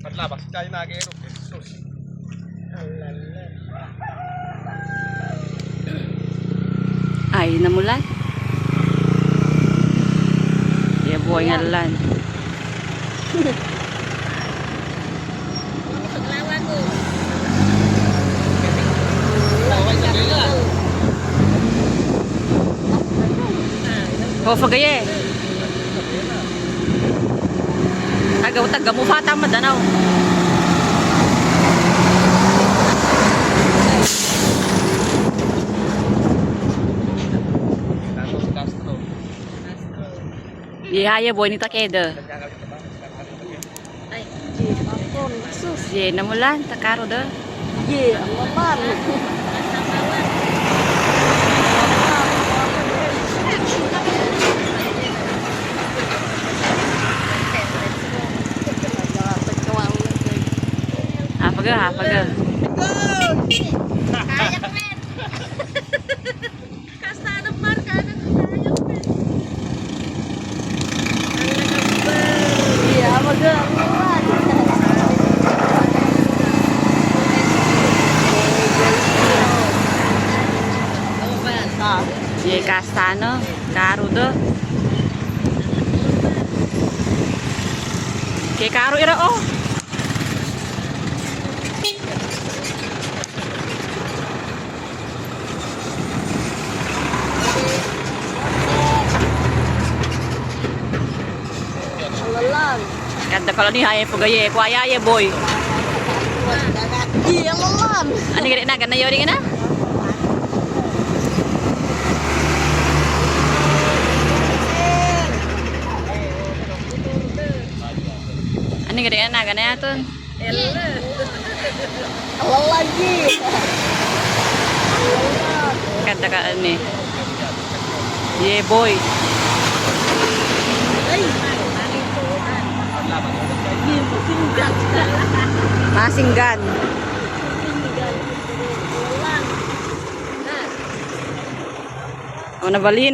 Padlabas tayo nag-ero. Jesus. Ay, namulan. Ya buhay nga lan. Oh, fagaye. Taga mo fata madanaw. Ihaya boy ni takeda. Ay, apon, sus. Ye namulan takaro da. Ye, aman. Hapaga. Kayak men. Kasta anak marka anak kayak men. Iya, maga. Ye kastano karo da. Ke karo ira oh. Lalang. Kanta kalau ni haya pagaye ko ayaye boy. Iya, lalang. Ani gede na kana yori na? Ani gede na kana atun. Lagi. Kanta ka ani. Ye boy. Ay. Masinggan. O nabalhin